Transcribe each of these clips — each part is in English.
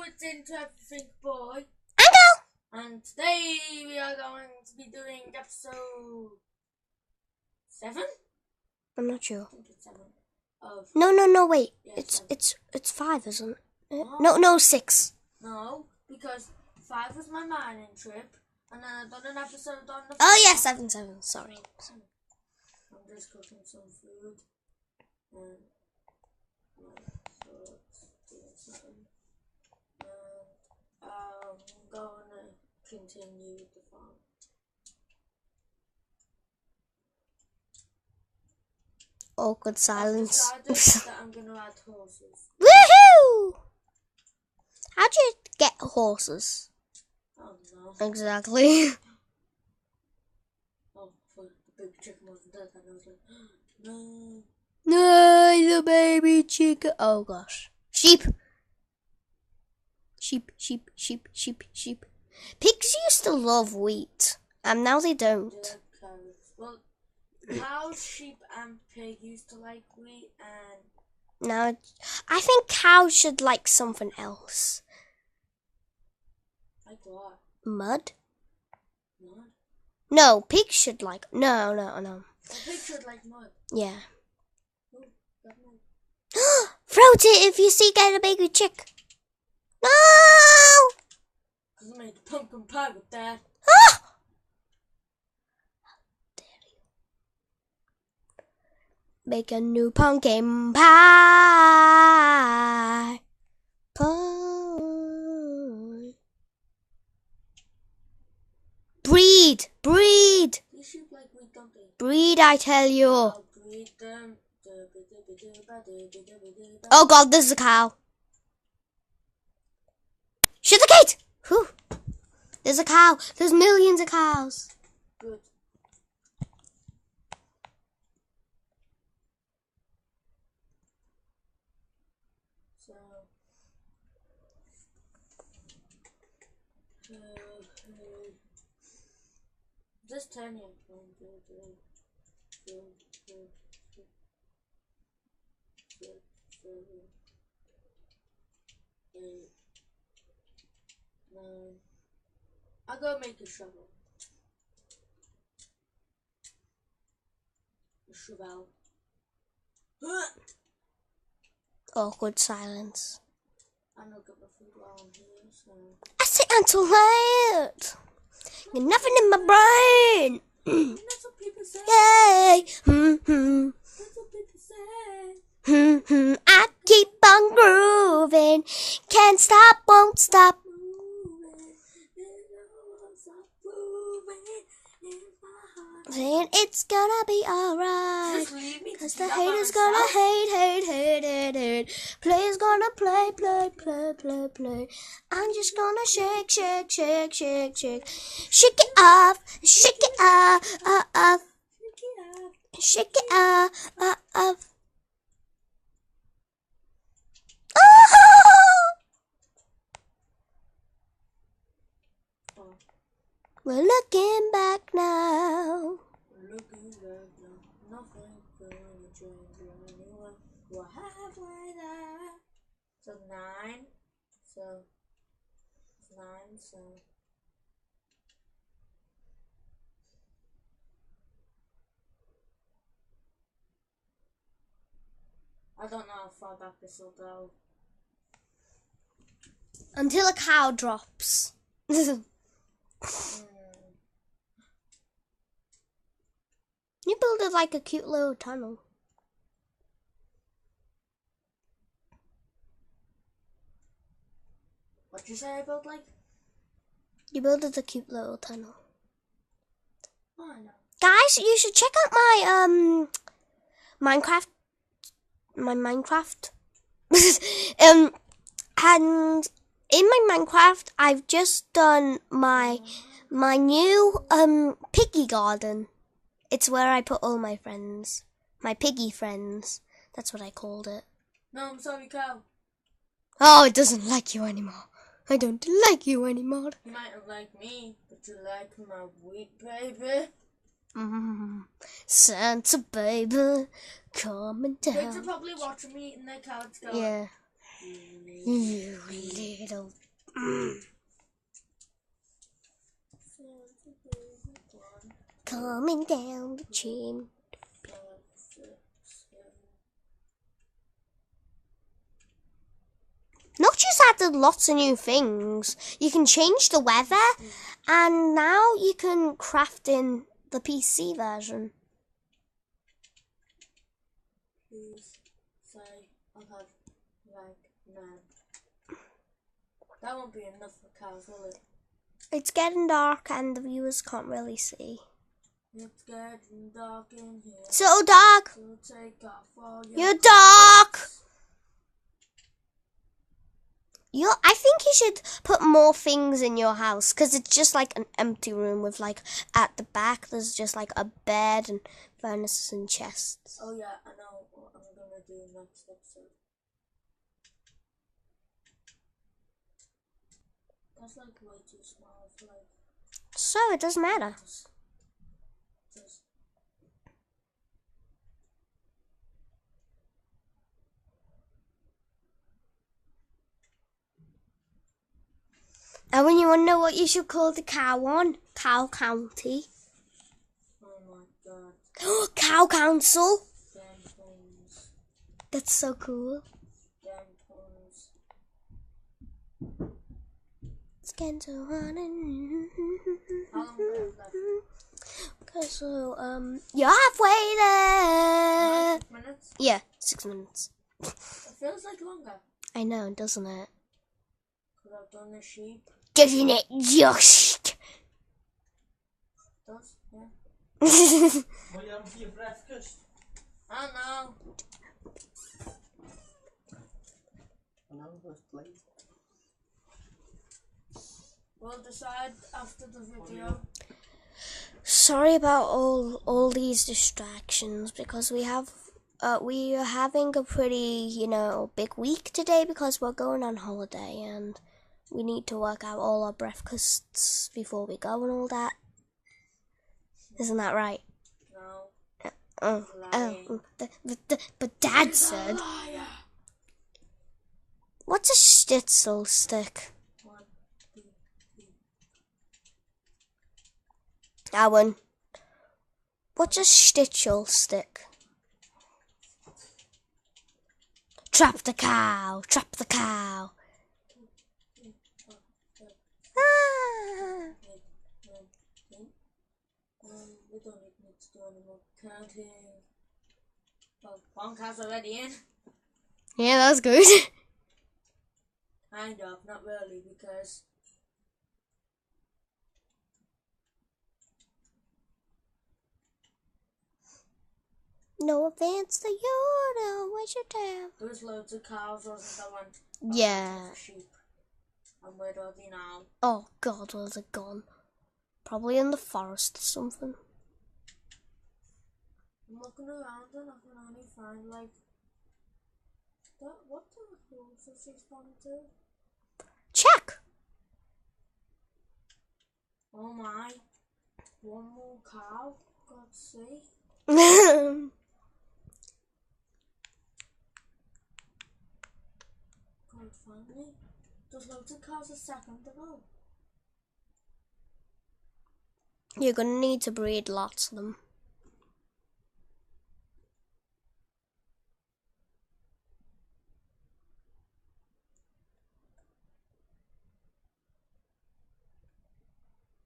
it's Into Everything Boy. And today we are going to be doing episode 7? I'm not sure. I think it's 7. Of No, wait. Yeah, It's 5, isn't it? Oh. No, 6. No, because 5 was my mining trip, and then I've done an episode on the Oh yeah, farm. 7. Sorry. I'm just cooking some food. And I'm gonna continue with the farm. Awkward silence. I've decided that I'm gonna add horses. Woohoo! How'd you get horses? Oh no. Exactly. Oh, for the big chicken wasn't dead, and I was like, no. No, the baby chicken. Oh gosh. Sheep. Sheep. Pigs used to love wheat, and now they don't. Yeah, carrots. Well, cows, sheep, and pig used to like wheat, and Now, I think cows should like something else. like what? Mud? Mud? No, pigs should like. No. A pig should like mud. Yeah. Oh, that mud. Throat it if you see get a baby chick. No! Because I made pumpkin pie with that. Ah! Make a new pumpkin pie. Breed! These sheep like wheat, don't they? Breed, I tell you. I'll breed them. Oh god, there's a cow. Shut the gate! Whew. There's a cow. There's millions of cows. Good. So, just 10 years. 1, 2, 3, 4, 5, 6, 7, 8, 9. I'll go make a shovel. A shovel. Awkward silence. I'm not got my food while I'm here, so. I sit until late. Got nothing in my brain. That's what people say. Yay. That's what people say. I keep on grooving. Can't stop, won't stop. Saying it's gonna be alright. Cause the haters gonna hate. Players gonna play. I'm just gonna shake. Shake it off. Shake it off. Shake it off. We're looking back now. Nothing's gonna change anyway. We're halfway there. So 9. So it's 9. So I don't know how far back this will go. Until a cow drops. You build it like a cute little tunnel. What'd you say about like? You build it a cute little tunnel. Oh, I know. Guys, you should check out my Minecraft. My Minecraft. And in my Minecraft, I've just done my new piggy garden. It's where I put all my friends. My piggy friends. That's what I called it. No, I'm sorry, cow. Oh, it doesn't like you anymore. I don't like you anymore. You might not like me, but you like my wheat, baby. Santa baby, coming down. Kids are probably watching me eating their cows going. Yeah. You little so. Coming down the chimney. Notch's added lots of new things. You can change the weather, and now you can craft in the PC version. Please say I'll have like none. That won't be enough for cows, will it? It's getting dark, and the viewers can't really see. It's getting dark in here. So dark. So take off all You're dark. I think you should put more things in your house, because it's just like an empty room with like at the back there's just like a bed and furnaces and chests. Oh yeah, I know what I'm gonna do next episode. That's like way too small for like. So it doesn't matter. Just And when you want to know what you should call the cow one? Cow County. oh my god. Cow Council. Damn phones. That's so cool. Damn phones. It's getting so hot. How long do I have left? Okay, so you're halfway there. 6 minutes? Yeah, 6 minutes. It feels like longer. I know, doesn't it? Because I've done the sheep. Doesn't it just? Does? Yeah. Vad gör de för breakfast? I don't know. We'll decide after the video. Sorry about all these distractions, because we are having a pretty, big week today, because we're going on holiday and we need to work out all our breakfasts before we go and all that. Isn't that right? No. But Dad said. What's a schnitzel stick? 1, 2, 3. Owen. What's a schnitzel stick? Trap the cow! Trap the cow! Ah. We don't need to do any more counting. Well, one cow's already in. Yeah, that's good. Kind of, not really, because No offense to you, no, what's your time? there was loads of cows, wasn't there? One. Yeah. Sheep. And where are they now? Oh God, where's it gone? Probably in the forest or something. I'm looking around and I can only find like what the horse is she spawned to? Check! Oh my. One more cow? God's sake. God, finally. There's loads of cows a second ago. You're gonna need to breed lots of them.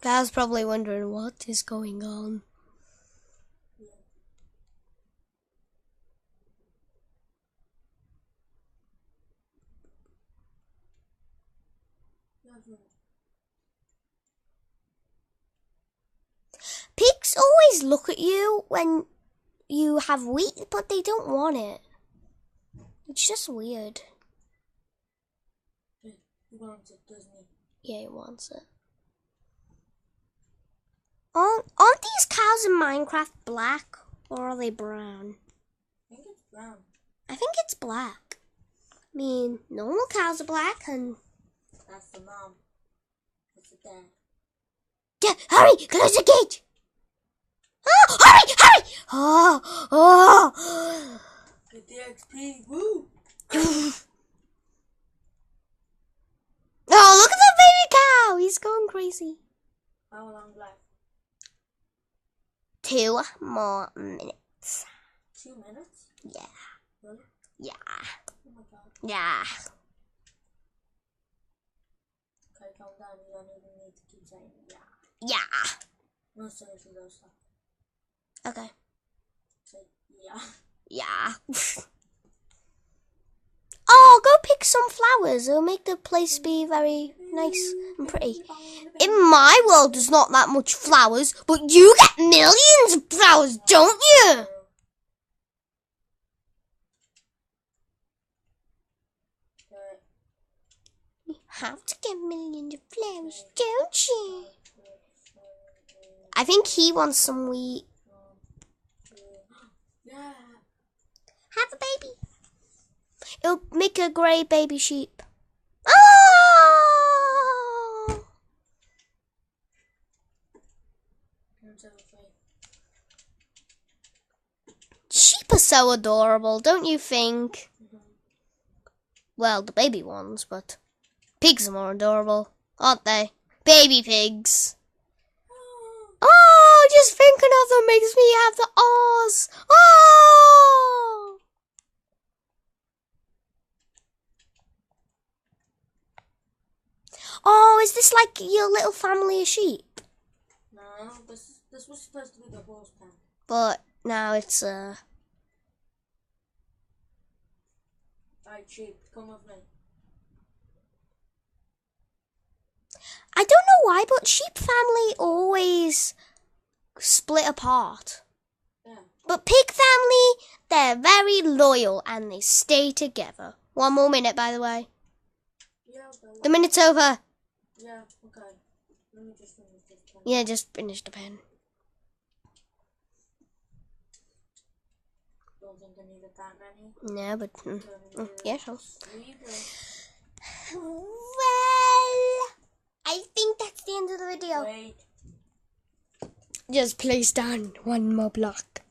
Guys probably wondering what is going on. Pigs always look at you when you have wheat, but they don't want it. It's just weird. He wants it, doesn't he? Yeah, he wants it. Aren't these cows in Minecraft black, or are they brown? I think it's brown. I think it's black. I mean, normal cows are black, and... That's the mom. That's the dad. Yeah, hurry! Close the gate! Oh, hurry! Hurry! Oh! Get the XP, woo! going crazy. How long left? 2 more minutes. 2 minutes? Yeah. Really? Yeah. Oh my god. Yeah. Okay, calm down. You don't even need to keep saying yeah. Yeah. No, seriously, don't stop. Okay. Say yeah. Yeah. Oh, go pick some flowers. It'll make the place be very nice and pretty. In my world, there's not that much flowers, but you get millions of flowers, don't you? You have to get millions of flowers, don't you? I think he wants some wheat. Yeah. Have a baby. It'll make a grey baby sheep. Oh! Sheep are so adorable, don't you think? Well, the baby ones, but pigs are more adorable, aren't they? Baby pigs. Oh, just thinking of them makes me have the ahs. Oh! Oh, is this like your little family of sheep? No, this was supposed to be the horse pen. But now it's Right, sheep, come with me. I don't know why, but sheep family always split apart. Yeah. But pig family, they're very loyal and they stay together. 1 more minute, by the way. Yeah, okay. The minute's over. Yeah, okay. Let me just finish this pen. Yeah, just finish the pen. Don't think I needed that many. No, but yeah, sure. Well, Well, I think that's the end of the video. wait. Just place down 1 more block.